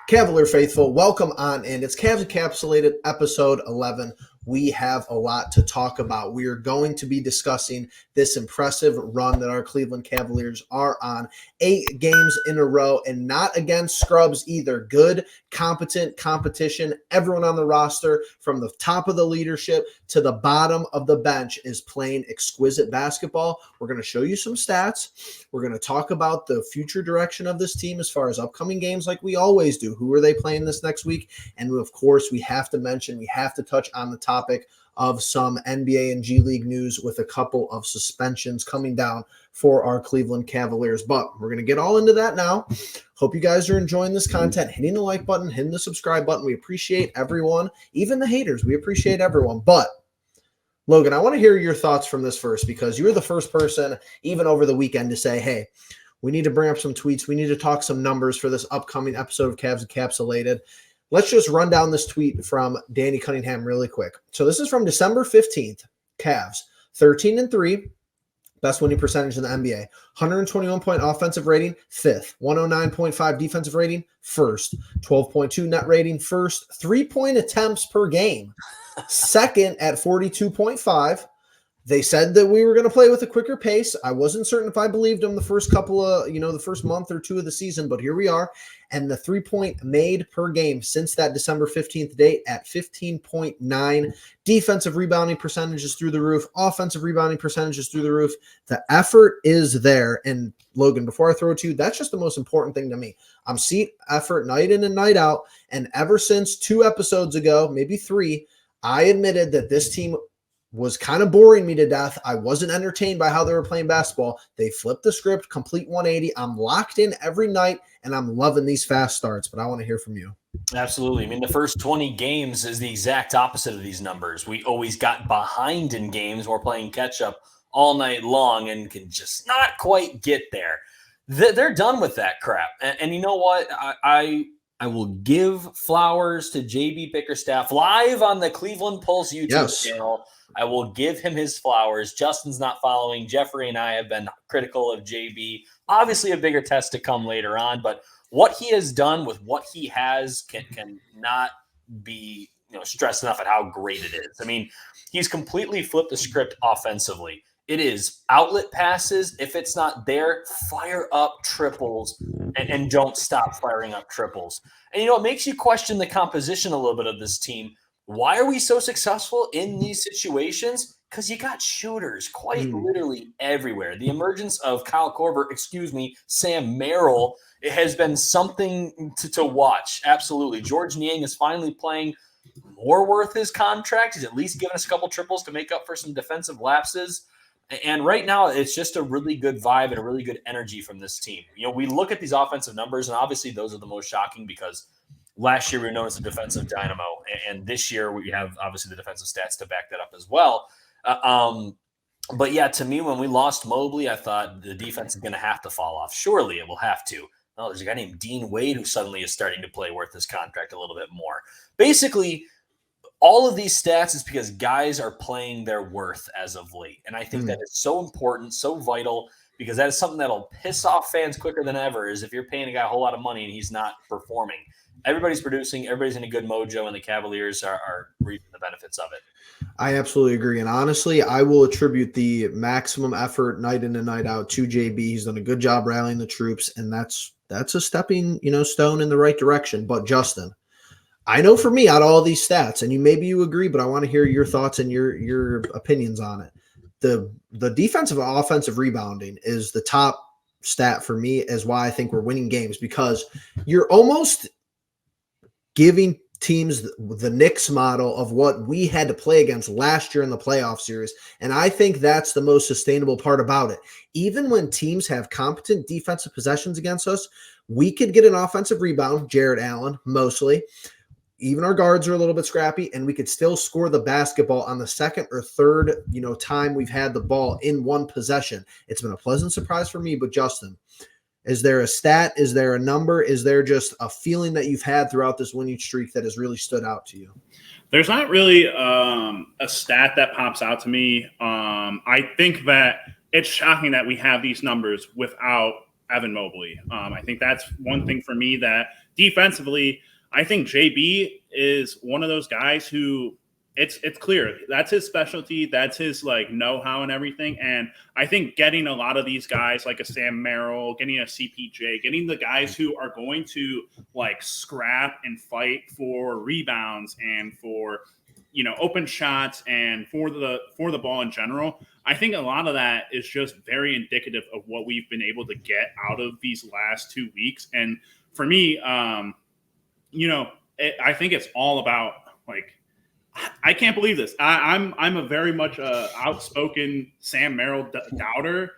Cavalier faithful, welcome on in. It's Cavs Encapsulated, episode 11. We have a lot to talk about. We are going to be discussing this impressive run that our Cleveland Cavaliers are on. 8 games in a row, and not against scrubs either. Good, competent competition. Everyone on the roster, from the top of the leadership to the bottom of the bench, is playing exquisite basketball. We're going to show you some stats. We're going to talk about the future direction of this team as far as upcoming games, like we always do. Who are they playing this next week? And of course, we have to touch on the topic of some NBA and G League news with a couple of suspensions coming down for our Cleveland Cavaliers. But we're going to get all into that now. Hope you guys are enjoying this content, hitting the like button, hitting the subscribe button. We appreciate everyone, even the haters. We appreciate everyone. But Logan, I want to hear your thoughts from this first, because you were the first person, even over the weekend, to say, hey, we need to bring up some tweets. We need to talk some numbers for this upcoming episode of Cavs Encapsulated. Let's just run down this tweet from Danny Cunningham really quick. So this is from December 15th. Cavs, 13-3, best winning percentage in the NBA. 121-point offensive rating, 5th. 109.5 defensive rating, 1st. 12.2 net rating, 1st. 3-point attempts per game, 2nd at 42.5. They said that we were going to play with a quicker pace. I wasn't certain if I believed them the first couple of, the first month or two of the season, but here we are. And the 3-point made per game since that December 15th date at 15.9. Defensive rebounding percentages through the roof. Offensive rebounding percentages through the roof. The effort is there. And Logan, before I throw it to you, that's just the most important thing to me. I'm seeing effort night in and night out. And ever since 2 episodes ago, maybe 3, I admitted that this team was kind of boring me to death. I wasn't entertained by how they were playing basketball. They flipped the script, complete 180. I'm locked in every night, and I'm loving these fast starts, but I want to hear from you. Absolutely. I mean, the first 20 games is the exact opposite of these numbers. We always got behind in games. We're playing catch up all night long and can just not quite get there. They're done with that crap. And you know what? I will give flowers to JB Bickerstaff live on the Cleveland Pulse YouTube channel. I will give him his flowers. Justin's not following. Jeffrey and I have been critical of JB. Obviously, a bigger test to come later on, but what he has done with what he has can not be stressed enough at how great it is. I mean, he's completely flipped the script offensively. It is outlet passes. If it's not there, fire up triples and don't stop firing up triples. And, it makes you question the composition a little bit of this team. Why are we so successful in these situations? Because you got shooters quite literally everywhere. The emergence of Kyle Korver, Sam Merrill, it has been something to watch. Absolutely. George Niang is finally playing more worth his contract. He's at least given us a couple triples to make up for some defensive lapses. And right now, it's just a really good vibe and a really good energy from this team. We look at these offensive numbers, and obviously those are the most shocking because last year we were known as a defensive dynamo, and this year we have obviously the defensive stats to back that up as well. But yeah, to me, when we lost Mobley, I thought the defense is going to have to fall off. Surely it will have to. Oh, there's a guy named Dean Wade who suddenly is starting to play worth his contract a little bit more. Basically, all of these stats is because guys are playing their worth as of late. And I think that is so important, so vital, because that is something that'll piss off fans quicker than ever, is if you're paying a guy a whole lot of money and he's not performing. Everybody's producing, everybody's in a good mojo, and the Cavaliers are reaping the benefits of it. I absolutely agree. And honestly, I will attribute the maximum effort night in and night out to JB. He's done a good job rallying the troops, and that's a stepping, stone in the right direction. But Justin, I know for me, out of all these stats, and maybe you agree, but I want to hear your thoughts and your opinions on it. The defensive and offensive rebounding is the top stat for me, is why I think we're winning games, because you're almost giving teams the Knicks model of what we had to play against last year in the playoff series. And I think that's the most sustainable part about it. Even when teams have competent defensive possessions against us, we could get an offensive rebound, Jared Allen, mostly. Even our guards are a little bit scrappy, and we could still score the basketball on the second or third, time we've had the ball in one possession. It's been a pleasant surprise for me. But Justin, is there a stat? Is there a number? Is there just a feeling that you've had throughout this winning streak that has really stood out to you? There's not really a stat that pops out to me. I think that it's shocking that we have these numbers without Evan Mobley. I think that's one thing for me that defensively, I think JB is one of those guys who it's clear that's his specialty. That's his like know-how and everything. And I think getting a lot of these guys like a Sam Merrill, getting a CPJ, getting the guys who are going to like scrap and fight for rebounds and for, open shots and for the ball in general. I think a lot of that is just very indicative of what we've been able to get out of these last 2 weeks. And for me, I think it's all about like, I can't believe this. I'm a very much outspoken Sam Merrill doubter.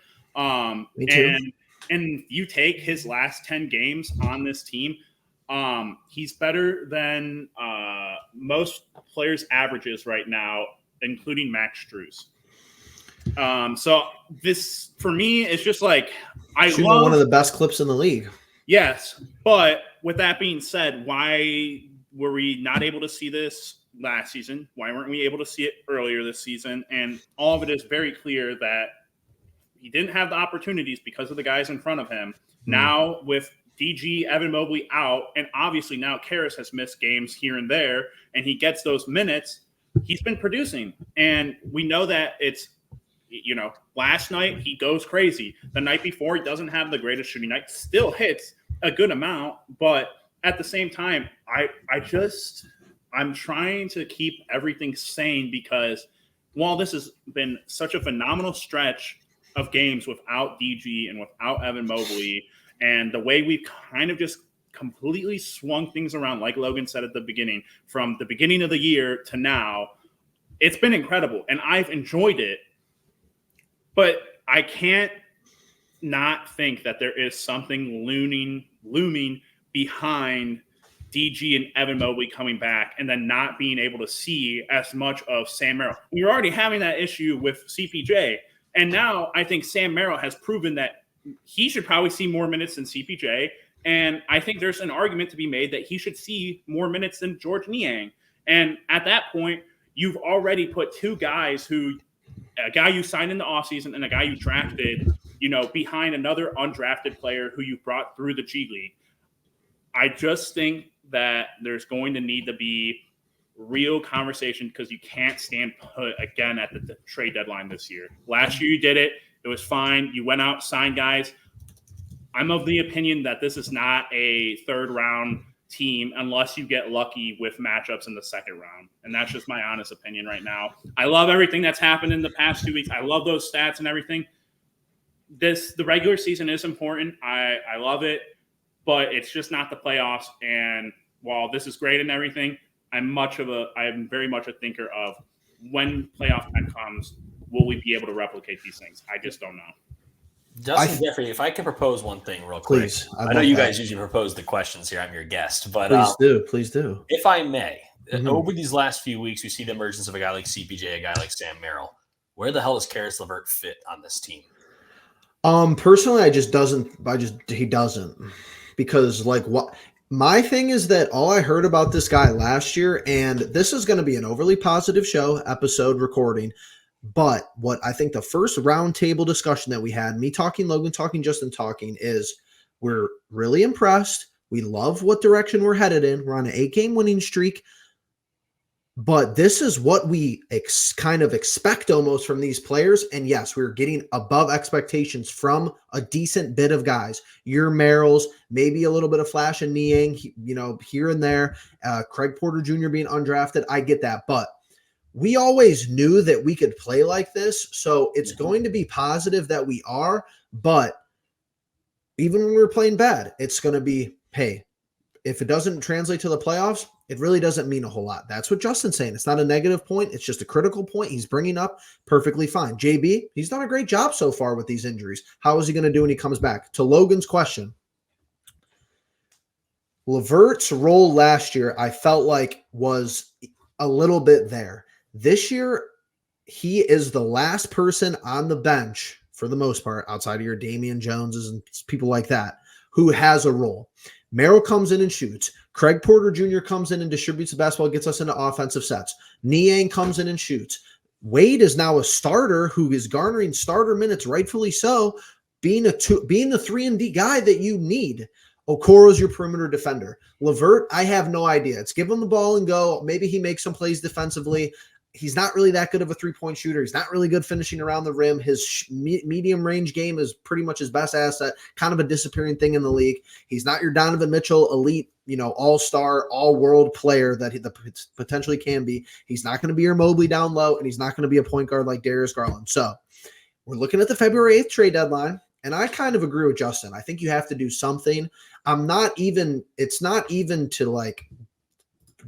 Me too. And you take his last 10 games on this team, he's better than most players' averages right now, including Max Strus. So this for me is just like I love one of the best clips in the league. Yes, but with that being said, why were we not able to see this last season? Why weren't we able to see it earlier this season? And all of it is very clear that he didn't have the opportunities because of the guys in front of him. Now with DG, Evan Mobley out, and obviously now Karras has missed games here and there, and he gets those minutes, he's been producing. And we know that it's, last night he goes crazy. The night before he doesn't have the greatest shooting night, still hits a good amount, but at the same time, I'm trying to keep everything sane because while this has been such a phenomenal stretch of games without DG and without Evan Mobley, and the way we've kind of just completely swung things around, like Logan said at the beginning, from the beginning of the year to now, it's been incredible, and I've enjoyed it. But I can't not think that there is something looming behind DG and Evan Mobley coming back and then not being able to see as much of Sam Merrill. We were already having that issue with CPJ, and now I think Sam Merrill has proven that he should probably see more minutes than CPJ, and I think there's an argument to be made that he should see more minutes than George Niang. And at that point, you've already put two guys a guy you signed in the offseason and a guy you drafted, behind another undrafted player who you brought through the G League. I just think that there's going to need to be real conversation because you can't stand put again at the trade deadline this year. Last year you did it. It was fine. You went out, signed guys. I'm of the opinion that this is not a third round team unless you get lucky with matchups in the second round. And that's just my honest opinion right now. I love everything that's happened in the past 2 weeks. I love those stats and everything. The regular season is important. I love it, but it's just not the playoffs. And while this is great and everything, I'm very much a thinker of when playoff time comes, will we be able to replicate these things? I just don't know. Justin Jeffrey, if I can propose one thing real quick. Please. I know you guys usually propose the questions here. I'm your guest. But Please do. If I may, over these last few weeks, we see the emergence of a guy like CPJ, a guy like Sam Merrill. Where the hell does Caris LeVert fit on this team? Personally, he doesn't. Because my thing is that all I heard about this guy last year, and this is going to be an overly positive episode recording, but what I think the first roundtable discussion that we had, me talking, Logan talking, Justin talking, is we're really impressed. We love what direction we're headed in. We're on an 8-game winning streak. But this is what we kind of expect almost from these players. And yes, we're getting above expectations from a decent bit of guys. Your Merrills, maybe a little bit of flash and Niang, here and there. Craig Porter Jr. being undrafted. I get that. But we always knew that we could play like this. So it's going to be positive that we are. But even when we're playing bad, it's going to be, hey, if it doesn't translate to the playoffs, it really doesn't mean a whole lot. That's what Justin's saying. It's not a negative point. It's just a critical point he's bringing up. Perfectly fine. JB, he's done a great job so far with these injuries. How is he going to do when he comes back? To Logan's question, LeVert's role last year, I felt like was a little bit there. This year, he is the last person on the bench, for the most part, outside of your Damian Joneses and people like that, who has a role. Merrill comes in and shoots. Craig Porter Jr. comes in and distributes the basketball, gets us into offensive sets. Niang comes in and shoots. Wade is now a starter who is garnering starter minutes, rightfully so, being the 3-and-D guy that you need. Okoro's your perimeter defender. LeVert, I have no idea. It's give him the ball and go. Maybe he makes some plays defensively. He's not really that good of a three-point shooter. He's not really good finishing around the rim. His medium range game is pretty much his best asset, kind of a disappearing thing in the league. He's not your Donovan Mitchell elite, all-star, all-world player that he potentially can be. He's not going to be your Mobley down low, and he's not going to be a point guard like Darius Garland. So we're looking at the February 8th trade deadline, and I kind of agree with Justin. I think you have to do something. It's not even to like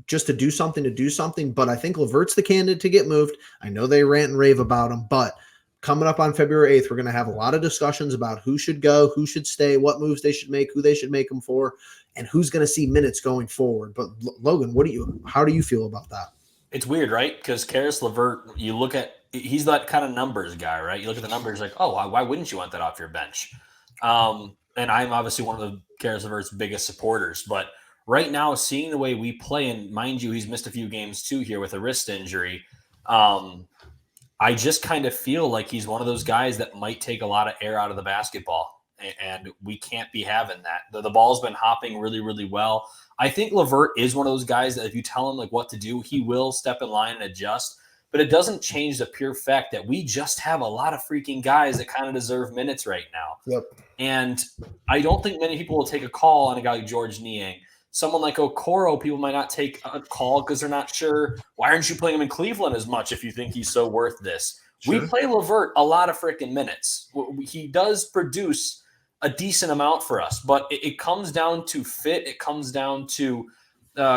just to do something, but I think LeVert's the candidate to get moved. I know they rant and rave about him, but coming up on February 8th, we're going to have a lot of discussions about who should go, who should stay, what moves they should make, who they should make them for, and who's going to see minutes going forward. But Logan, how do you feel about that? It's weird, right? Because Caris LeVert, he's that kind of numbers guy, right? You look at the numbers like, oh, why wouldn't you want that off your bench? And I'm obviously one of the Caris LeVert's biggest supporters, but right now, seeing the way we play, and mind you, he's missed a few games too here with a wrist injury. I just kind of feel like he's one of those guys that might take a lot of air out of the basketball, and we can't be having that. The ball's been hopping really, really well. I think LeVert is one of those guys that if you tell him like what to do, he will step in line and adjust. But it doesn't change the pure fact that we just have a lot of freaking guys that kind of deserve minutes right now. Yep. And I don't think many people will take a call on a guy like George Niang. Someone like Okoro, people might not take a call because they're not sure. Why aren't you playing him in Cleveland as much if you think he's so worth this? Sure. We play LeVert a lot of freaking minutes. He does produce a decent amount for us, but it comes down to fit. It comes down to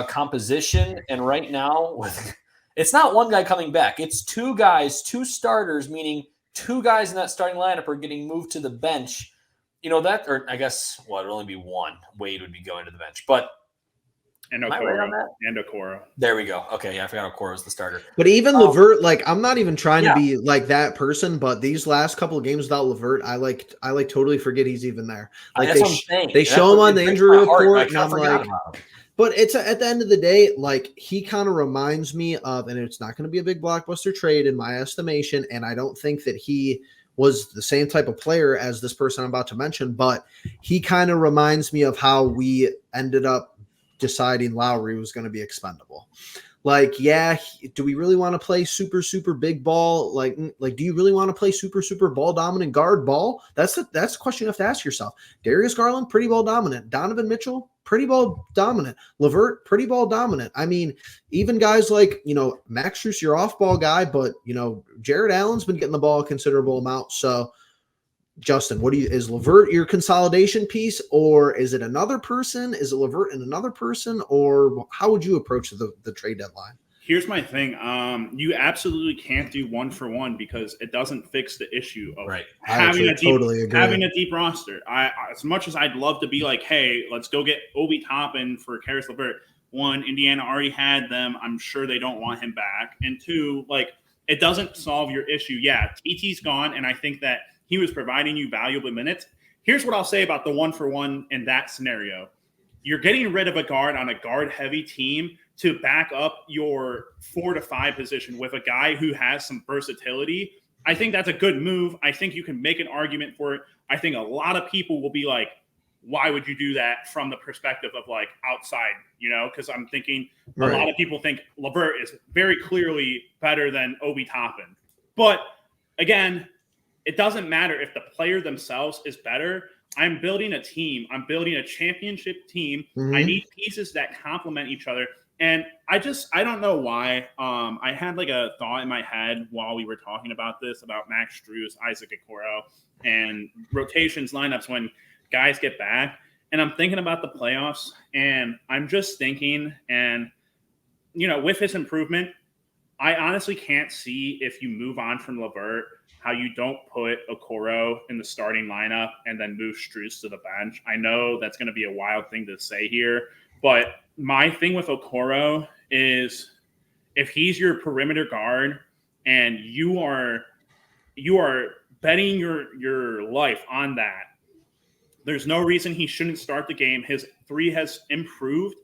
composition. And right now, it's not one guy coming back. It's two guys, two starters, meaning two guys in that starting lineup are getting moved to the bench. Or I guess, it'd only be one. Wade would be going to the bench. But And Okoro. There we go. Okay, yeah, I forgot Okoro was the starter. But even LeVert, I'm not even trying to be like that person, but these last couple of games without LeVert, I totally forget he's even there. Like that's what I'm saying. They show him on the injury report, and I'm like, but it's at the end of the day, like he kind of reminds me of, and it's not going to be a big blockbuster trade in my estimation, and I don't think that he was the same type of player as this person I'm about to mention, but he kind of reminds me of how we ended up deciding Lowry was going to be expendable. Like, yeah, do we really want to play super, super big ball? Like, do you really want to play super, super ball dominant guard ball? That's the question you have to ask yourself. Darius Garland, pretty ball dominant. Donovan Mitchell, pretty ball dominant. LeVert, pretty ball dominant. I mean, even guys like, Max Strus, your off ball guy, but, Jared Allen's been getting the ball a considerable amount. So, Justin, is LeVert your consolidation piece, or is it another person? Is it LeVert and another person, or how would you approach the trade deadline? Here's my thing. You absolutely can't do one for one because it doesn't fix the issue of having a deep roster. As much as I'd love to be like, hey, let's go get Obi Toppin for Caris LeVert. One, Indiana already had them. I'm sure they don't want him back. And two, it doesn't solve your issue. Yeah, TT's gone, and I think that he was providing you valuable minutes. Here's what I'll say about the one for one in that scenario. You're getting rid of a guard on a guard-heavy team to back up your 4 to 5 position with a guy who has some versatility. I think that's a good move. I think you can make an argument for it. I think a lot of people will be like, why would you do that from the perspective of outside, because I'm thinking a lot of people think LeVert is very clearly better than Obi Toppin. But again, it doesn't matter if the player themselves is better. I'm building a team. I'm building a championship team. Mm-hmm. I need pieces that complement each other. And I don't know why. I had a thought in my head while we were talking about this, about Max Strus, Isaac Okoro, and rotations lineups when guys get back. And I'm thinking about the playoffs, and I'm just thinking, and, with his improvement, I honestly can't see if you move on from LeVert, how you don't put Okoro in the starting lineup and then move Strus to the bench. I know that's going to be a wild thing to say here, but my thing with Okoro is if he's your perimeter guard and you are betting your life on that, there's no reason he shouldn't start the game. His three has improved,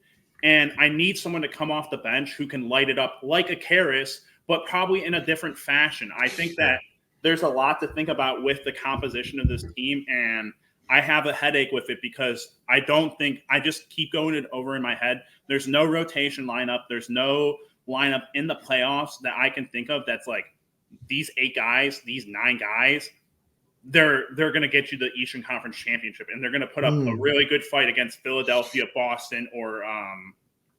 and I need someone to come off the bench who can light it up like a Caris, but probably in a different fashion. I think that there's a lot to think about with the composition of this team, and I have a headache with it because I just keep going it over in my head. There's no rotation lineup. There's no lineup in the playoffs that I can think of that's like these 8 guys, these 9 guys. They're going to get you the Eastern Conference Championship, and they're going to put up a really good fight against Philadelphia, Boston, or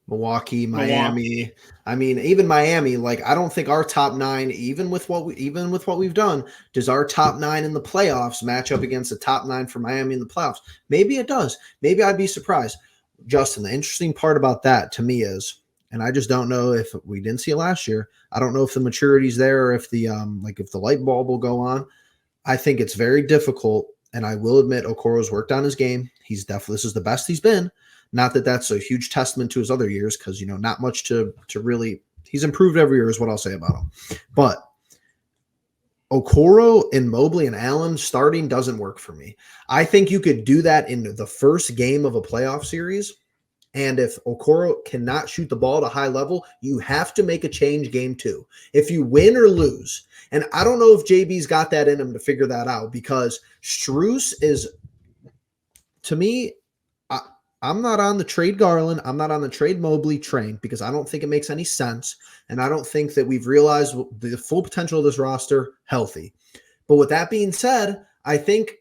Milwaukee, Miami. I mean, even Miami. Like, I don't think our top 9, even with what we've done, does our top 9 in the playoffs match up against the top 9 for Miami in the playoffs? Maybe it does. Maybe I'd be surprised. Justin, the interesting part about that to me is, and I just don't know if we didn't see it last year. I don't know if the maturity's there or if the if the light bulb will go on. I think it's very difficult, and I will admit Okoro's worked on his game. This is the best he's been. Not that that's a huge testament to his other years because, not much to really – he's improved every year is what I'll say about him. But Okoro and Mobley and Allen starting doesn't work for me. I think you could do that in the first game of a playoff series, and if Okoro cannot shoot the ball at a high level, you have to make a change game 2. If you win or lose – and I don't know if JB's got that in him to figure that out because Strus is, to me – I'm not on the trade Garland. I'm not on the trade Mobley train because I don't think it makes any sense. And I don't think that we've realized the full potential of this roster healthy. But with that being said, I think,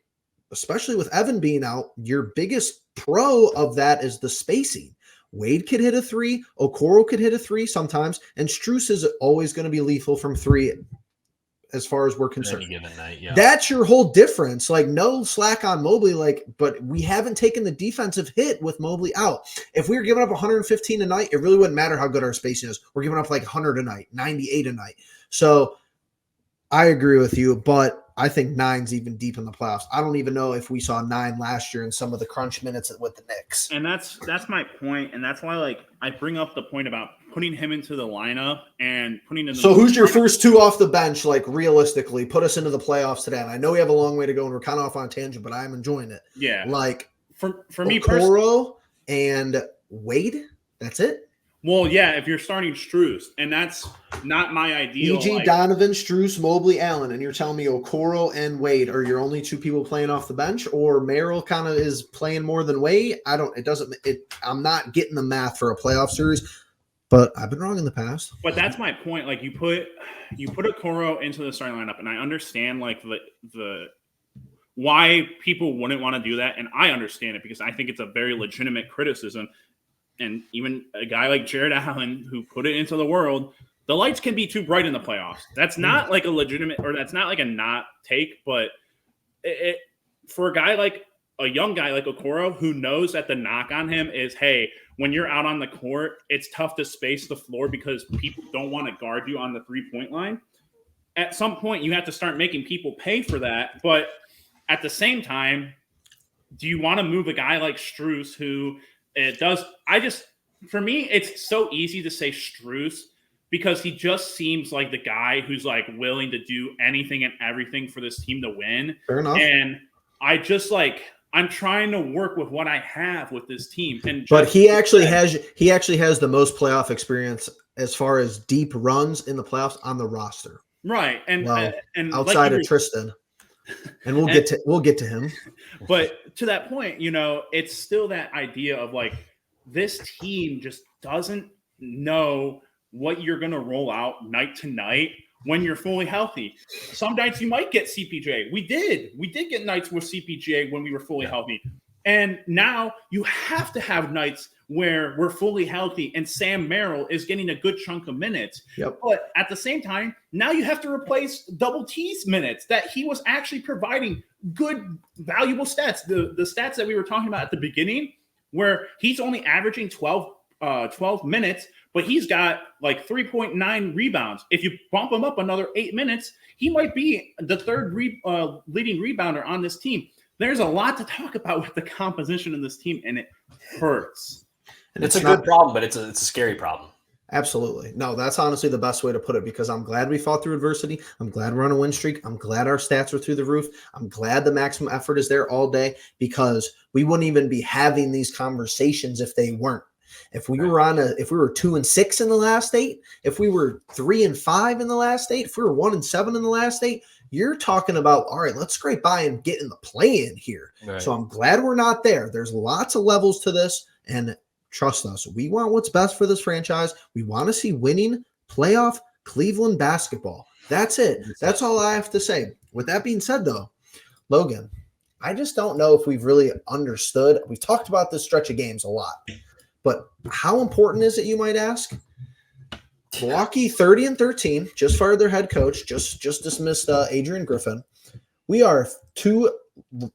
especially with Evan being out, your biggest pro of that is the spacing. Wade could hit a 3. Okoro could hit a 3 sometimes. And Strus is always going to be lethal from 3 as far as we're concerned. Any given night, yeah. That's your whole difference. Like, no slack on Mobley, but we haven't taken the defensive hit with Mobley out. If we were giving up 115 a night, it really wouldn't matter how good our spacing is. We're giving up like 100 a night, 98 a night. So I agree with you, but I think 9's even deep in the playoffs. I don't even know if we saw 9 last year in some of the crunch minutes with the Knicks. And that's my point, and that's why I bring up the point about putting him into the lineup and putting in. So who's your first 2 off the bench? Like, realistically, put us into the playoffs today. And I know we have a long way to go, and we're kind of off on a tangent, but I'm enjoying it. Yeah, like for me, Okoro and Wade. That's it. Well, yeah, if you're starting Strus, and that's not my ideal. E.G. Donovan, Strus, Mobley, Allen, and you're telling me Okoro and Wade are your only 2 people playing off the bench, or Merrill kind of is playing more than Wade? I'm not getting the math for a playoff series, but I've been wrong in the past. But that's my point. Like, you put Okoro into the starting lineup, and I understand like the why people wouldn't want to do that, and I understand it because I think it's a very legitimate criticism. And even a guy like Jared Allen, who put it into the world, the lights can be too bright in the playoffs. That's not like a legitimate, or that's not like a not take, but for a young guy like Okoro, who knows that the knock on him is, hey, when you're out on the court, it's tough to space the floor because people don't want to guard you on the 3-point line. At some point, you have to start making people pay for that. But at the same time, do you want to move a guy like Strus who for me, it's so easy to say Strus because he just seems like the guy who's like willing to do anything and everything for this team to win. Fair enough. And I just I'm trying to work with what I have with this team. But he actually has the most playoff experience as far as deep runs in the playoffs on the roster. Right. And outside of Tristan. And we'll get to him. But to that point, it's still that idea of like this team just doesn't know what you're going to roll out night to night when you're fully healthy. Some nights you might get CPJ. We did get nights with CPJ when we were fully healthy. And now you have to have nights where we're fully healthy and Sam Merrill is getting a good chunk of minutes. Yep. But at the same time, now you have to replace Double T's minutes that he was actually providing good, valuable stats. The stats that we were talking about at the beginning, where he's only averaging 12 minutes, but he's got like 3.9 rebounds. If you bump him up another 8 minutes, he might be the third leading rebounder on this team. There's a lot to talk about with the composition of this team, and it hurts. And it's a good problem, but it's a scary problem. Absolutely. No, that's honestly the best way to put it because I'm glad we fought through adversity. I'm glad we're on a win streak. I'm glad our stats are through the roof. I'm glad the maximum effort is there all day because we wouldn't even be having these conversations if they weren't. If we were if we were 2-6 in the last 8, if we were 3-5 in the last 8, if we were 1-7 in the last 8, you're talking about, all right, let's scrape by and get in the play-in here. Right. So I'm glad we're not there. There's lots of levels to this, and trust us, we want what's best for this franchise. We want to see winning playoff Cleveland basketball. That's it. That's all I have to say. With that being said, though, Logan, I just don't know if we've really understood. We've talked about this stretch of games a lot, but how important is it, you might ask? Milwaukee 30-13, just fired their head coach, just dismissed Adrian Griffin. We are 2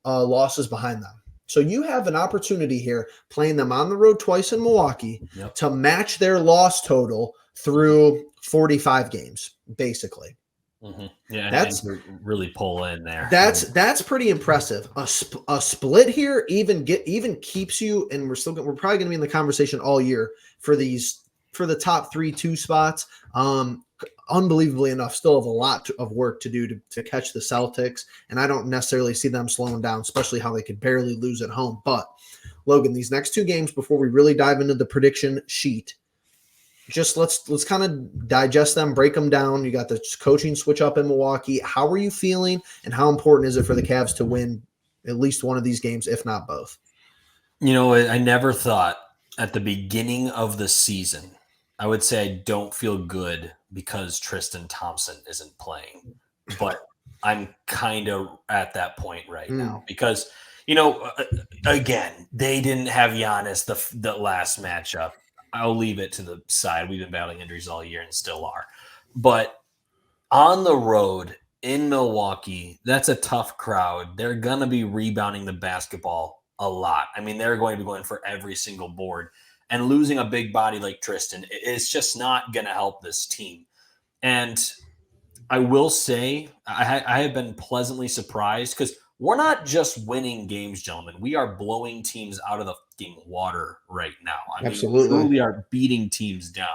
losses behind them. So you have an opportunity here playing them on the road twice in Milwaukee to match their loss total through 45 games, basically. Mm-hmm. Yeah, and really pull in there. That's pretty impressive. A split here even keeps you, and we're probably going to be in the conversation all year for the top 3-2 spots. Unbelievably enough, still have a lot of work to do to catch the Celtics, and I don't necessarily see them slowing down, especially how they could barely lose at home. But Logan, these next 2 games before we really dive into the prediction sheet, just let's kind of digest them, break them down. You got the coaching switch up in Milwaukee. How are you feeling, and how important is it for the Cavs to win at least one of these games, if not both? I never thought at the beginning of the season I would say I don't feel good because Tristan Thompson isn't playing, but I'm kind of at that point right now because, again, they didn't have Giannis the last matchup. I'll leave it to the side. We've been battling injuries all year and still are. But on the road in Milwaukee, that's a tough crowd. They're going to be rebounding the basketball a lot. I mean, they're going to be going for every single board. And losing a big body like Tristan is just not going to help this team. And I will say I have been pleasantly surprised because we're not just winning games, gentlemen. We are blowing teams out of the fucking water right now. Absolutely. We are beating teams down.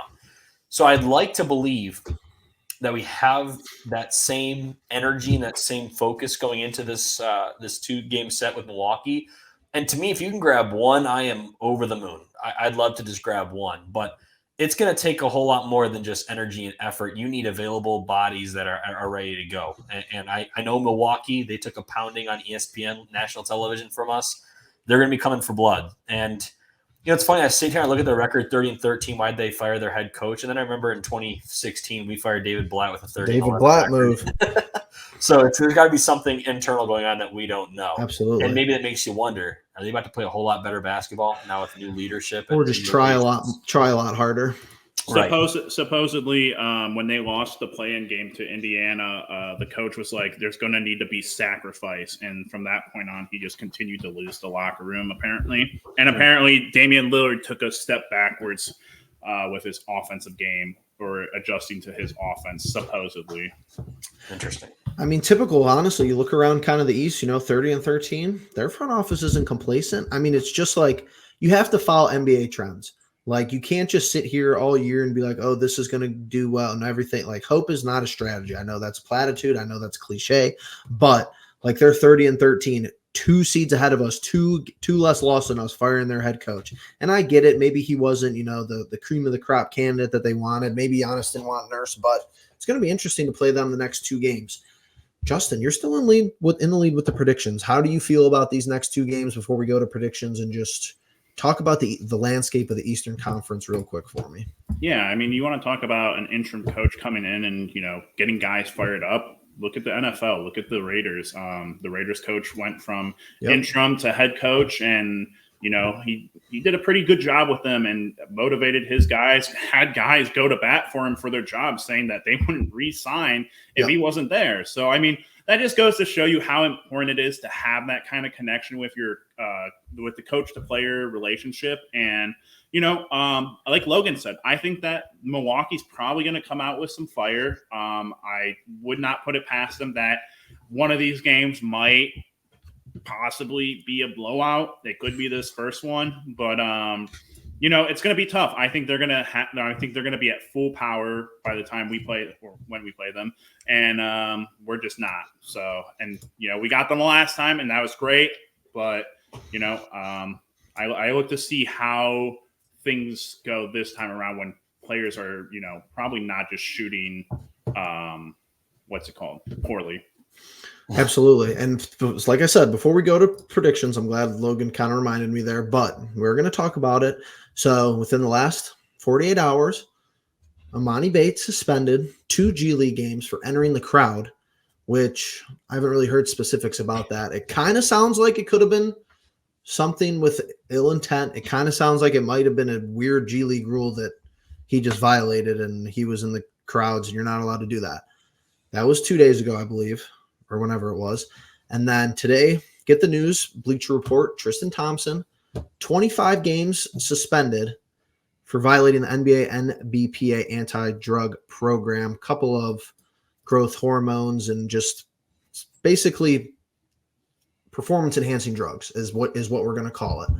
So I'd like to believe that we have that same energy and that same focus going into this 2-game set with Milwaukee. And to me, if you can grab one, I am over the moon. I'd love to just grab one, but it's going to take a whole lot more than just energy and effort. You need available bodies that are ready to go. And I know Milwaukee, they took a pounding on ESPN national television from us. They're going to be coming for blood. And, it's funny. I sit here and look at their record 30-13. Why'd they fire their head coach? And then I remember in 2016, we fired David Blatt with a 30. David Blatt move. So there's got to be something internal going on that we don't know. Absolutely. And maybe that makes you wonder, are they about to play a whole lot better basketball now with new leadership? Or just try a lot harder. Right. Supposedly, when they lost the play-in game to Indiana, the coach was like, there's going to need to be sacrifice. And from that point on, he just continued to lose the locker room, apparently. And apparently, Damian Lillard took a step backwards with his offensive game or adjusting to his offense, supposedly. Interesting. I mean, typical, honestly, you look around kind of the East, 30-13, their front office isn't complacent. I mean, it's just like you have to follow NBA trends. Like, you can't just sit here all year and be like, oh, this is going to do well and everything. Like, hope is not a strategy. I know that's a platitude. I know that's cliche. But, like, they're 30-13, 2 seeds ahead of us, two less loss than us, firing their head coach. And I get it. Maybe he wasn't, the cream of the crop candidate that they wanted. Maybe Giannis didn't want Nurse. But it's going to be interesting to play them the next 2 games. Justin, you're still in the lead with the predictions. How do you feel about these next 2 games before we go to predictions and just – talk about the landscape of the Eastern Conference real quick for me. Yeah, I mean, you want to talk about an interim coach coming in and, getting guys fired up. Look at the NFL. Look at the Raiders. The Raiders coach went from interim to head coach, and, he did a pretty good job with them and motivated his guys, had guys go to bat for him for their jobs, saying that they wouldn't re-sign if he wasn't there. So, I mean, that just goes to show you how important it is to have that kind of connection with your with the coach to player relationship. And like Logan said, I think that Milwaukee's probably going to come out with some fire. I would not put it past them that one of these games might possibly be a blowout. It could be this first one, but it's going to be tough. I think they're going to be at full power by the time we play or when we play them. And we're just not. So, and, we got them the last time and that was great. But, I look to see how things go this time around when players are, probably not just shooting, poorly. Absolutely. And like I said, before we go to predictions, I'm glad Logan kind of reminded me there, but we're going to talk about it. So within the last 48 hours, Amani Bates suspended 2 G League games for entering the crowd, which I haven't really heard specifics about that. It kind of sounds like it could have been something with ill intent. It kind of sounds like it might have been a weird G League rule that he just violated and he was in the crowds and you're not allowed to do that. That was 2 days ago, I believe, or whenever it was. And then today, get the news, Bleacher Report, Tristan Thompson, 25 games suspended for violating the NBA NBPA anti-drug program, couple of growth hormones and just basically performance-enhancing drugs is what we're going to call it.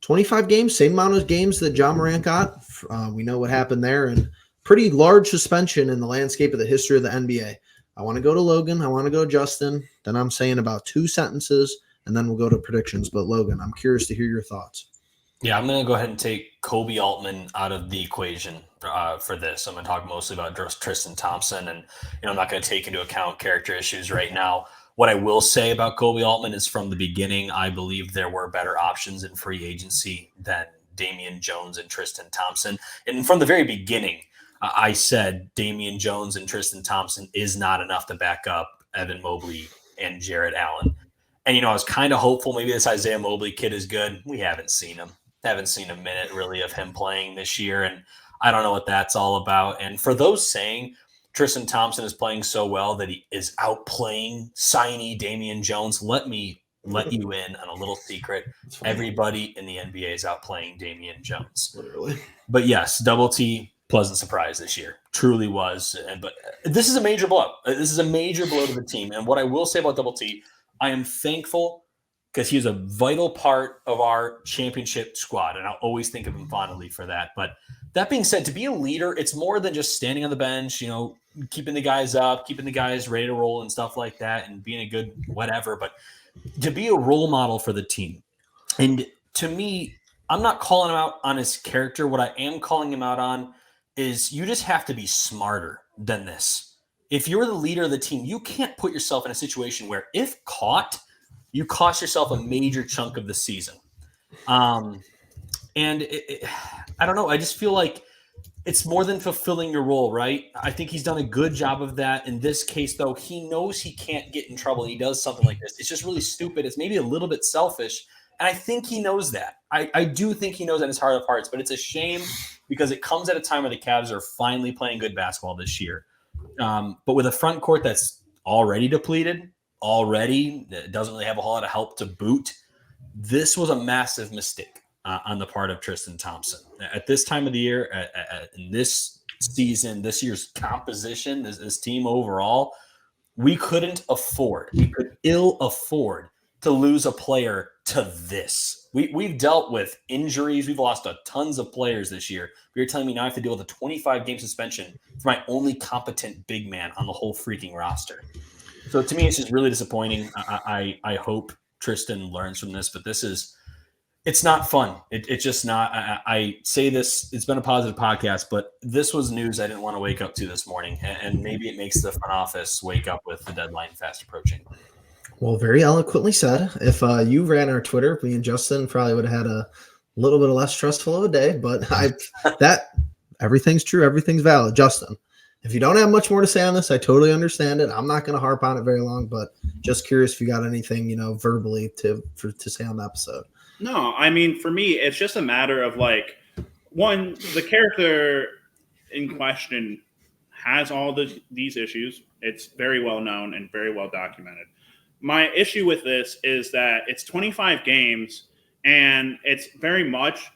25 games, same amount of games that John Morant got. We know what happened there, and pretty large suspension in the landscape of the history of the NBA. I want to go to Logan. I want to go to Justin. Then I'm saying about 2 sentences, and then we'll go to predictions. But Logan, I'm curious to hear your thoughts. Yeah, I'm going to go ahead and take Kobe Altman out of the equation for this. I'm going to talk mostly about Tristan Thompson, and I'm not going to take into account character issues right now. What I will say about Kobe Altman is from the beginning, I believe there were better options in free agency than Damian Jones and Tristan Thompson. And from the very beginning, I said Damian Jones and Tristan Thompson is not enough to back up Evan Mobley and Jarrett Allen. And, I was kind of hopeful maybe this Isaiah Mobley kid is good. We haven't seen him. Haven't seen a minute really of him playing this year. And I don't know what that's all about. And for those saying Tristan Thompson is playing so well that he is outplaying Signy Damian Jones, let me let you in on a little secret. Everybody in the NBA is outplaying Damian Jones. Literally. But yes, Double T, pleasant surprise this year. Truly was. But this is a major blow. This is a major blow to the team. And what I will say about Double T, I am thankful because he's a vital part of our championship squad, and I'll always think of him fondly for that. But that being said, to be a leader, it's more than just standing on the bench, keeping the guys up, keeping the guys ready to roll and stuff like that, and being a good whatever. But to be a role model for the team. And to me, I'm not calling him out on his character. What I am calling him out on is you just have to be smarter than this. If you're the leader of the team, you can't put yourself in a situation where if caught, you cost yourself a major chunk of the season. And I don't know. I just feel like it's more than fulfilling your role, right? I think he's done a good job of that. In this case, though, he knows he can't get in trouble. He does something like this. It's just really stupid. It's maybe a little bit selfish. And I think he knows that. I do think he knows that in his heart of hearts. But it's a shame because it comes at a time where the Cavs are finally playing good basketball this year. But with a front court that's already depleted, doesn't really have a whole lot of help to boot, this was a massive mistake on the part of Tristan Thompson. At this time of the year, in this season, this year's composition, this team overall, we could ill afford to lose a player to this. We've dealt with injuries. We've lost tons of players this year. You're telling me now I have to deal with a 25-game suspension for my only competent big man on the whole freaking roster. So to me, it's just really disappointing. I hope Tristan learns from this, but it's not fun. It's just not. I say this, it's been a positive podcast, but this was news I didn't want to wake up to this morning. And maybe it makes the front office wake up with the deadline fast approaching. Well, very eloquently said. If you ran our Twitter, me and Justin probably would have had a little bit less stressful of a day, but everything's true. Everything's valid. Justin, if you don't have much more to say on this, I totally understand it. I'm not going to harp on it very long, but just curious if you got anything, verbally to say on the episode. No, I mean, for me, it's just a matter of one, the character in question has all these issues. It's very well known and very well documented. My issue with this is that it's 25 games and it's very much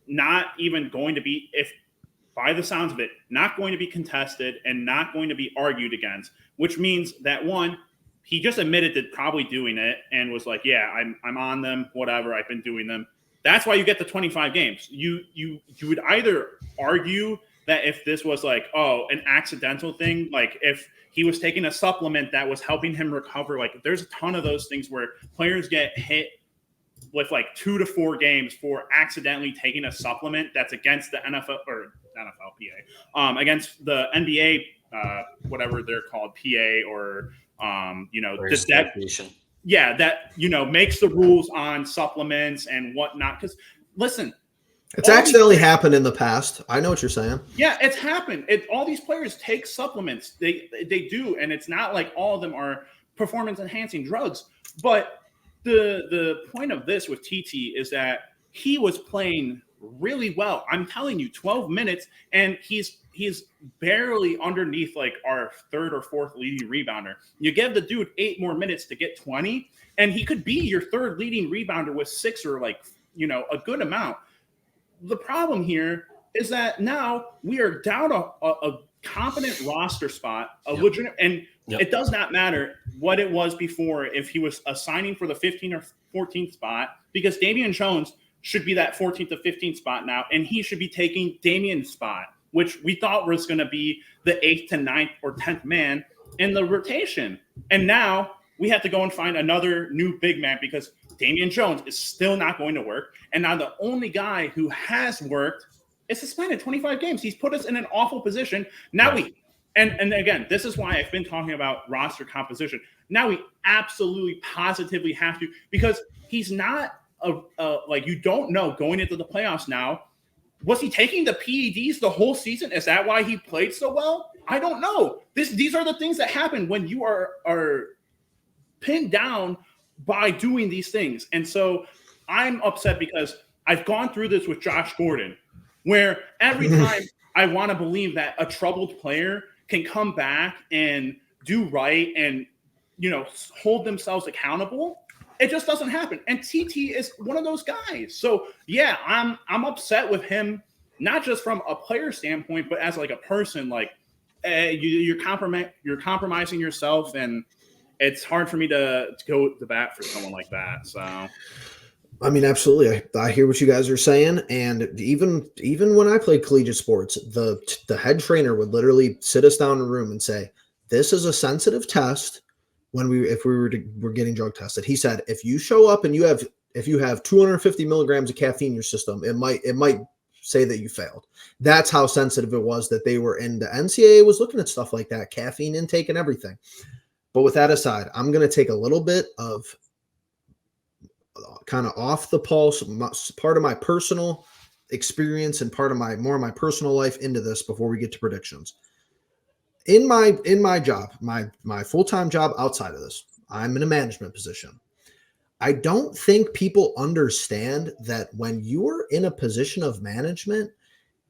not even going to be, if by the sounds of it, not going to be contested and not going to be argued against, which means that one, he just admitted to probably doing it and was like, yeah, I'm on them, whatever, I've been doing them. That's why you get the 25 games. You would either argue that if this was an accidental thing, if he was taking a supplement that was helping him recover, there's a ton of those things where players get hit with like 2 to 4 games for accidentally taking a supplement that's against the NFL or NFLPA, against the NBA, whatever they're called, PA or that makes the rules on supplements and whatnot. Because listen, it's accidentally happened in the past. I know what you're saying. Yeah, it's happened. All these players take supplements. They do, and it's not like all of them are performance enhancing drugs. But the point of this with TT is that he was playing really well. I'm telling you, 12 minutes, and he's barely underneath like our third or fourth leading rebounder. You give the dude 8 more minutes to get 20, and he could be your third leading rebounder with 6 or a good amount. The problem here is that now we are down a competent roster spot, legitimate, and it does not matter what it was before if he was assigning for the 15th or 14th spot, because Damian Jones should be that 14th to 15th spot now, and he should be taking Damian's spot, which we thought was going to be the 8th to 9th or 10th man in the rotation. And now we have to go and find another new big man because Damian Jones is still not going to work. And now the only guy who has worked is suspended 25 games. He's put us in an awful position. Now and again, this is why I've been talking about roster composition. Now we absolutely positively have to, because he's not you don't know going into the playoffs now. Was he taking the PEDs the whole season? Is that why he played so well? I don't know. These are the things that happen when you are pinned down by doing these things. And so I'm upset because I've gone through this with Josh Gordon, where every time I want to believe that a troubled player can come back and do right and, hold themselves accountable, it just doesn't happen. And TT is one of those guys. So yeah, I'm upset with him, not just from a player standpoint, but as like a person, you're compromising yourself, and it's hard for me to go to bat for someone like that. So, I mean, absolutely. I hear what you guys are saying. And even when I played collegiate sports, the head trainer would literally sit us down in a room and say, this is a sensitive test if we were getting drug tested. He said, if you show up and if you have 250 milligrams of caffeine in your system, it might say that you failed. That's how sensitive it was that they were in. The NCAA was looking at stuff like that, caffeine intake and everything. But with that aside, I'm going to take a little bit of kind of off the pulse, part of my personal experience and part of my personal life into this before we get to predictions. In my job, my full-time job outside of this, I'm in a management position. I don't think people understand that when you're in a position of management,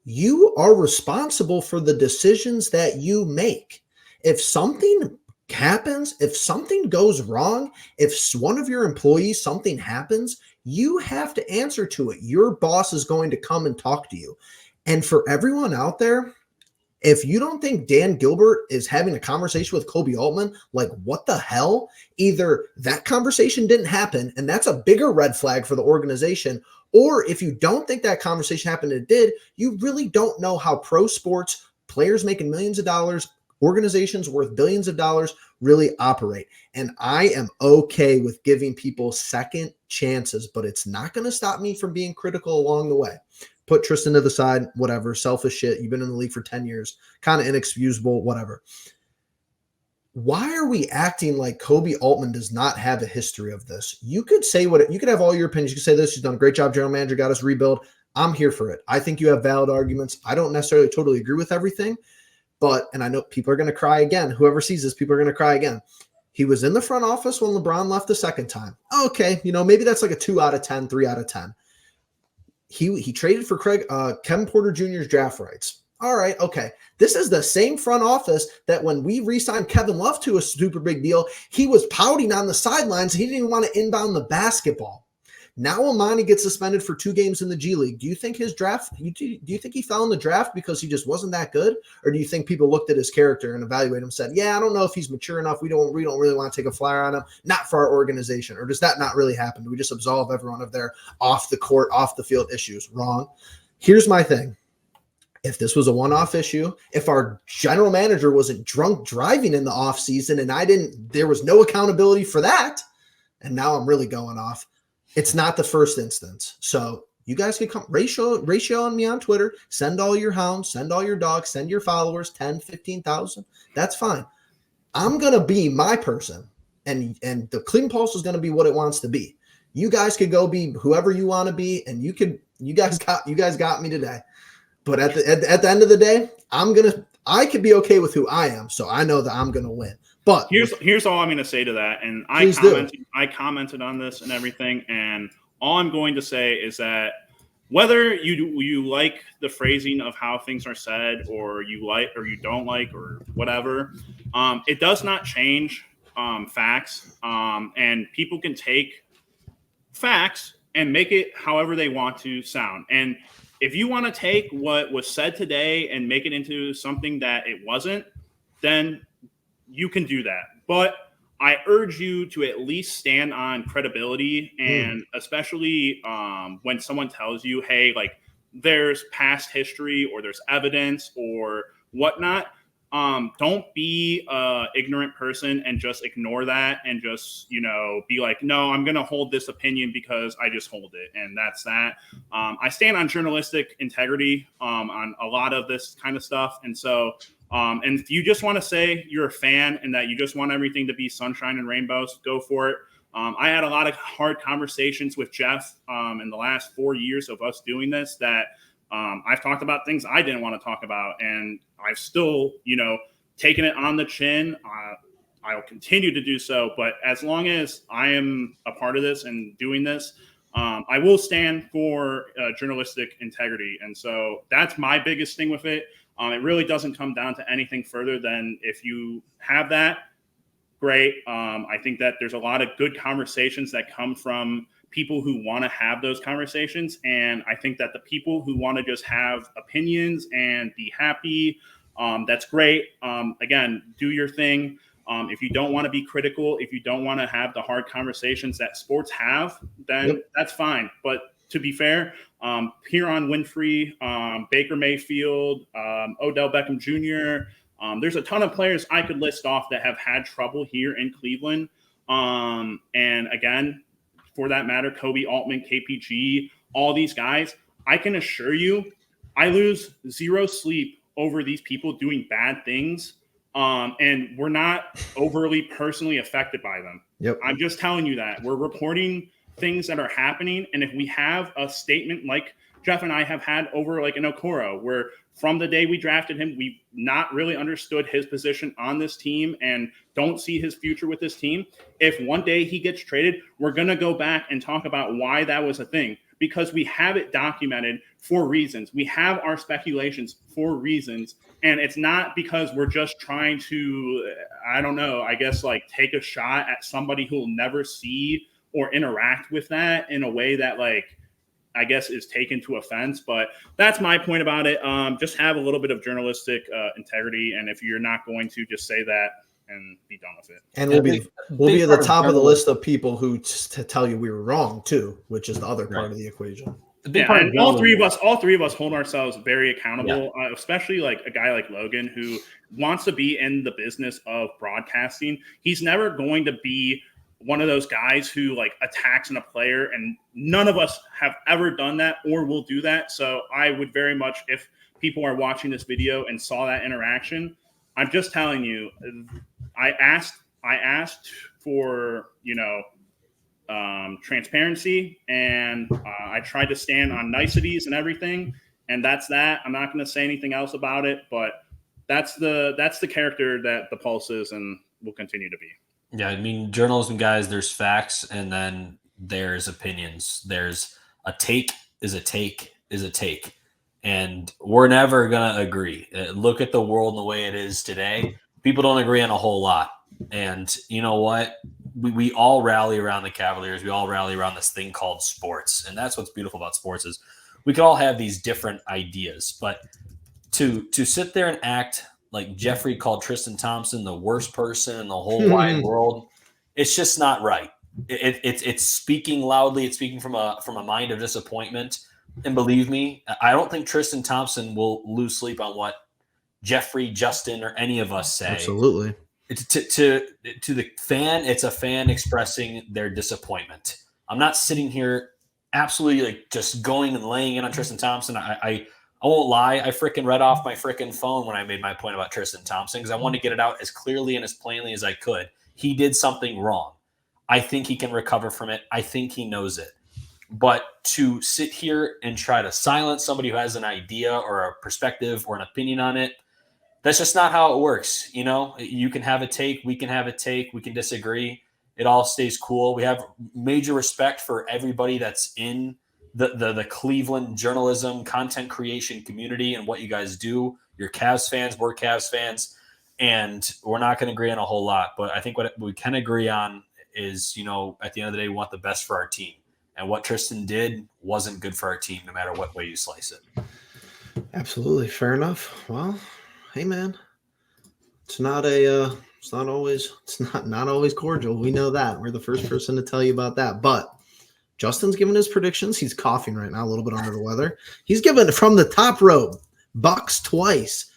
you are responsible for the decisions that you make. If something happens, if something goes wrong, if one of your employees, something happens, you have to answer to it. Your boss is going to come and talk to you. And for everyone out there, if you don't think Dan Gilbert is having a conversation with Kobe Altman, like what the hell? Either that conversation didn't happen, and that's a bigger red flag for the organization, or if you don't think that conversation happened and it did, you really don't know how pro sports, players making millions of dollars, organizations worth billions of dollars really operate. And I am okay with giving people second chances, but it's not going to stop me from being critical along the way. Put Tristan to the side, whatever, selfish shit. You've been in the league for 10 years, kind of inexcusable, whatever. Why are we acting like Kobe Altman does not have a history of this? You could say you could have all your opinions. You could say this, he's done a great job, general manager, got us rebuild. I'm here for it. I think you have valid arguments. I don't necessarily totally agree with everything, and I know people are going to cry again. Whoever sees this, people are going to cry again. He was in the front office when LeBron left the second time. Okay, maybe that's like a 2 out of 10, 3 out of 10. He traded for Kevin Porter Jr.'s draft rights. All right, okay. This is the same front office that when we re-signed Kevin Love to a super big deal, he was pouting on the sidelines. He didn't even want to inbound the basketball. Now Amani gets suspended for 2 games in the G League. Do you think his draft? Do you think he fell in the draft because he just wasn't that good, or do you think people looked at his character and evaluated him and said, "Yeah, I don't know if he's mature enough. We don't really want to take a flyer on him. Not for our organization." Or does that not really happen? Do we just absolve everyone of their off the court, off the field issues? Wrong. Here's my thing. If this was a one-off issue, if our general manager wasn't drunk driving in the offseason and there was no accountability for that, and now I'm really going off. It's not the first instance. So you guys can come ratio on me on Twitter. Send all your hounds, send all your dogs, send your followers, 10, 15,000. That's fine. I'm going to be my person. And the Cleveland Pulse is going to be what it wants to be. You guys could go be whoever you want to be. And you guys got me today. But at the end of the day, I could be okay with who I am. So I know that I'm going to win. But here's all I'm going to say to that. And I commented on this and everything. And all I'm going to say is that whether you like the phrasing of how things are said, or you like or you don't like, or whatever, it does not change facts. And people can take facts and make it however they want to sound. And if you want to take what was said today and make it into something that it wasn't, then you can do that. But I urge you to at least stand on credibility, and especially when someone tells you, hey, like there's past history or there's evidence or whatnot. Don't be an ignorant person and just ignore that and just, be like, no, I'm going to hold this opinion because I just hold it. And that's that. I stand on journalistic integrity on a lot of this kind of stuff. And so, and if you just want to say you're a fan and that you just want everything to be sunshine and rainbows, go for it. I had a lot of hard conversations with Jeff in the last 4 years of us doing this that I've talked about things I didn't want to talk about, and I've still, taken it on the chin. I'll continue to do so. But as long as I am a part of this and doing this, I will stand for journalistic integrity. And so that's my biggest thing with it. It really doesn't come down to anything further than if you have that, great. I think that there's a lot of good conversations that come from people who want to have those conversations. And I think that the people who want to just have opinions and be happy, that's great. Again, do your thing. If you don't want to be critical, if you don't want to have the hard conversations that sports have, then that's fine. But to be fair, here on Winfrey, Baker Mayfield, Odell Beckham Jr., there's a ton of players I could list off that have had trouble here in Cleveland. And again, for that matter, Kobe Altman, KPG, all these guys, I can assure you, I lose zero sleep over these people doing bad things. And we're not overly personally affected by them. Yep. I'm just telling you that. We're reporting things that are happening. And if we have a statement like Jeff and I have had over like an Okoro, where from the day we drafted him, we've not really understood his position on this team and don't see his future with this team. If one day he gets traded, we're going to go back and talk about why that was a thing, because we have it documented for reasons. We have our speculations for reasons. And it's not because we're just trying to, I don't know, I guess like take a shot at somebody who will never see or interact with that in a way that like, I guess is taken to offense. But that's my point about it. Just have a little bit of journalistic integrity. And if you're not going to, just say that and be done with it. And we'll be at the top of the list of people who to tell you we were wrong too, which is the other part of the equation. Yeah, and all three of us hold ourselves very accountable, especially like a guy like Logan who wants to be in the business of broadcasting. He's never going to be one of those guys who like attacks on a player, and none of us have ever done that or will do that. So I would very much, if people are watching this video and saw that interaction, I'm just telling you, I asked for, transparency, and I tried to stand on niceties and everything. And that's that. I'm not going to say anything else about it, but that's the character that the Pulse is and will continue to be. Yeah, I mean, journalism, guys, there's facts and then there's opinions. There's a take is a take is a take. And we're never going to agree. Look at the world and the way it is today. People don't agree on a whole lot. And you know what? We all rally around the Cavaliers. We all rally around this thing called sports. And that's what's beautiful about sports is we can all have these different ideas. But to sit there and act like Jeffrey called Tristan Thompson the worst person in the whole wide world, it's just not right. It's speaking loudly. It's speaking from a mind of disappointment. And believe me, I don't think Tristan Thompson will lose sleep on what Jeffrey, Justin, or any of us say. Absolutely. To the fan, it's a fan expressing their disappointment. I'm not sitting here absolutely like just going and laying in on Tristan Thompson. I won't lie. I freaking read off my freaking phone when I made my point about Tristan Thompson because I wanted to get it out as clearly and as plainly as I could. He did something wrong. I think he can recover from it. I think he knows it. But to sit here and try to silence somebody who has an idea or a perspective or an opinion on it, that's just not how it works. You know, you can have a take, we can have a take, we can disagree. It all stays cool. We have major respect for everybody that's in the Cleveland journalism, content creation community and what you guys do. You're Cavs fans, we're Cavs fans, and we're not going to agree on a whole lot. But I think what we can agree on is, you know, at the end of the day, we want the best for our team. And what Tristan did wasn't good for our team, no matter what way you slice it. Absolutely. Fair enough. Well, hey man, it's not always cordial. We know that. We're the first person to tell you about that. But Justin's giving his predictions. He's coughing right now, a little bit under the weather. He's given from the top rope, Bucks twice.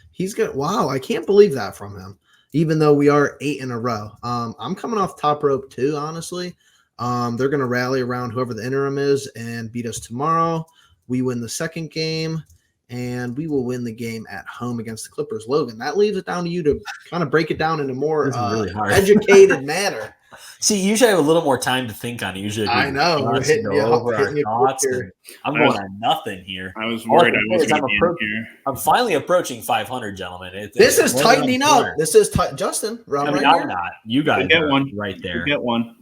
Wow, I can't believe that from him. Even though we are 8 in a row. I'm coming off top rope too, honestly. They're going to rally around whoever the interim is and beat us tomorrow. We win the second game, and we will win the game at home against the Clippers. Logan, that leaves it down to you to kind of break it down in a more really educated manner. See, usually I have a little more time to think on it. Usually I know. We're hitting you over hitting you our thoughts. here. I'm going on nothing here. I was worried I was going to be in here. I'm finally approaching 500, gentlemen. This is tightening up. This is Justin. I'm not. You guys get one right there. You get one.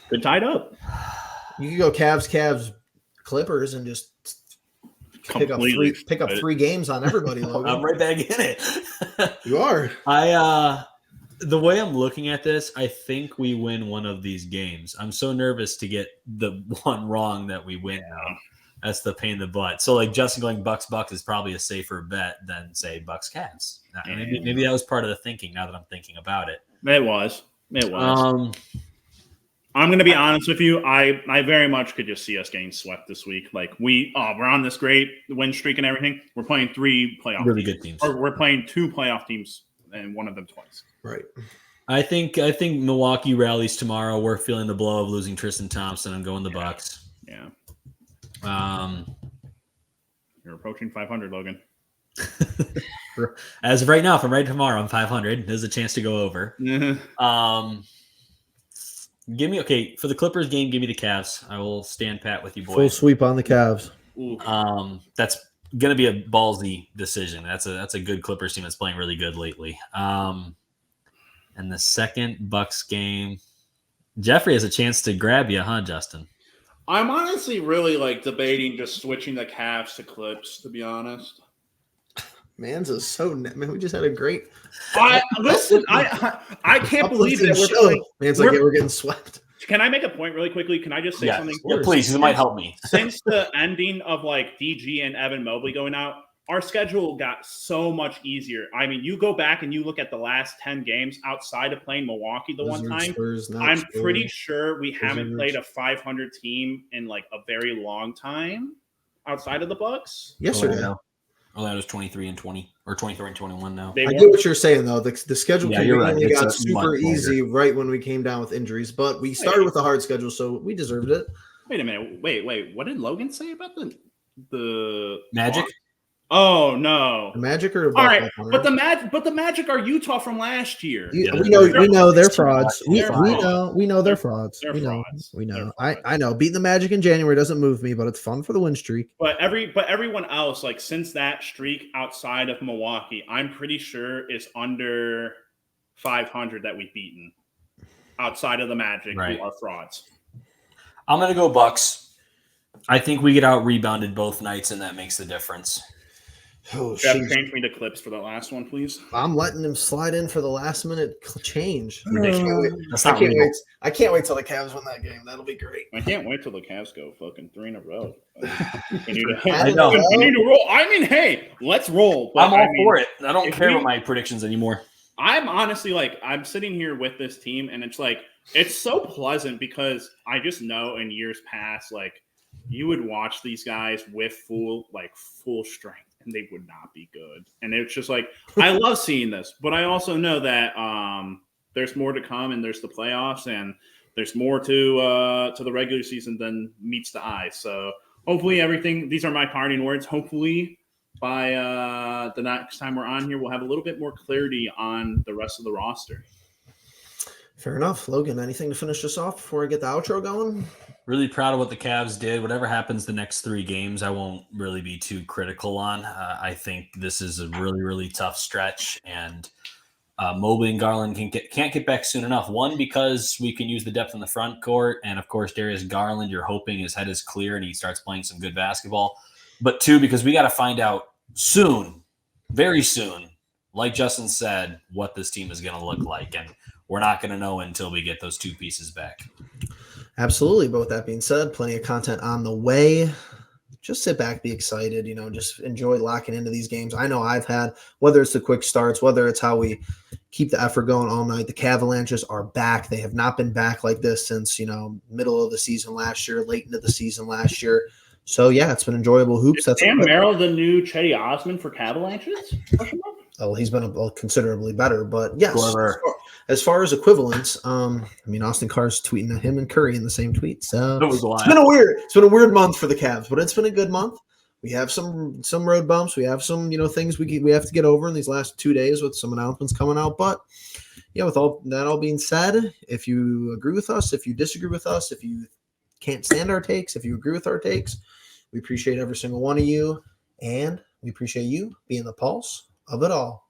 Good tied up. You can go Cavs, Clippers, and just pick up three games on everybody. Logan. I'm right back in it. You are. The way I'm looking at this, I think we win one of these games. I'm so nervous to get the one wrong that we win now. That's the pain in the butt. So like Justin going Bucks is probably a safer bet than say Bucks Cavs. Maybe that was part of the thinking. Now that I'm thinking about it, it was. I'm going to be honest with you. I very much could just see us getting swept this week. Like we're on this great win streak and everything. We're playing 3 playoff really good teams, or we're playing 2 playoff teams and one of them twice. Right. I think Milwaukee rallies tomorrow. We're feeling the blow of losing Tristan Thompson. I'm going the Bucks. Yeah. You're approaching 500, Logan. As of right now, from right tomorrow, I'm 500. There's a chance to go over. Mm-hmm. For the Clippers game, give me the Cavs. I will stand pat with you boys. Full sweep on the Cavs. That's going to be a ballsy decision. That's a good Clippers team that's playing really good lately. And the second Bucks game, Jeffrey has a chance to grab you, huh, Justin? I'm honestly really debating just switching the Cavs to Clips, to be honest. Man, we just had a great. I can't believe that we're playing. Man's like, we're getting swept. Can I make a point really quickly? Can I just say something? Yeah, please. It might help me. Since the ending of DG and Evan Mobley going out, our schedule got so much easier. I mean, you go back and you look at the last 10 games outside of playing Milwaukee one time. I'm pretty sure we haven't played a 500 team in a very long time outside of the Bucks. Yes, sir. Orlando's 23-20 or 23-21 now. I get what you're saying though. The schedule conveniently got super easy right when we came down with injuries, but we started with a hard schedule, so we deserved it. Wait a minute. Wait. What did Logan say about the Magic? Oh no, the Magic are all right, but the Magic are Utah from last year. We know they're frauds. We know they're frauds. We know. I know. Beating the Magic in January doesn't move me, but it's fun for the win streak. But everyone else, since that streak outside of Milwaukee, I'm pretty sure is under 500 that we've beaten outside of the Magic, who are frauds. I'm gonna go Bucks. I think we get out rebounded both nights, and that makes the difference. Oh, change me to Clips for the last one, please. I'm letting him slide in for the last minute change. Ridiculous. I can't wait till the Cavs win that game. That'll be great. I can't wait till the Cavs go fucking 3 in a row. Continue to roll. I mean, hey, let's roll. I'm all for it. I don't care about my predictions anymore. I'm honestly I'm sitting here with this team, and it's so pleasant because I just know in years past, you would watch these guys with full strength, and they would not be good. And it's just I love seeing this, but I also know that there's more to come, and there's the playoffs, and there's more to the regular season than meets the eye. So hopefully these are my parting words. Hopefully by the next time we're on here, we'll have a little bit more clarity on the rest of the roster. Fair enough. Logan, anything to finish this off before I get the outro going? Really proud of what the Cavs did. Whatever happens the next 3 games, I won't really be too critical on. I think this is a really, really tough stretch, and Mobley and Garland can't get back soon enough. One, because we can use the depth in the front court, and of course, Darius Garland, you're hoping his head is clear and he starts playing some good basketball. But 2, because we got to find out soon, very soon, like Justin said, what this team is going to look like, and we're not going to know until we get those 2 pieces back. Absolutely. But with that being said, plenty of content on the way. Just sit back, be excited, just enjoy locking into these games. I know I've had, whether it's the quick starts, whether it's how we keep the effort going all night. The Cavaliers are back. They have not been back like this since, middle of the season last year, late into the season last year. So, yeah, it's been enjoyable hoops. Is Sam Merrill the new Chetty Osman for Cavaliers? Oh, he's been considerably better, but yes, as far as equivalents, Austin Carr's tweeting at him and Curry in the same tweet. So it's been a weird month for the Cavs, but it's been a good month. We have some road bumps. We have some, things we have to get over in these last 2 days with some announcements coming out. But yeah, with all being said, if you agree with us, if you disagree with us, if you can't stand our takes, if you agree with our takes, we appreciate every single one of you, and we appreciate you being the pulse of it all.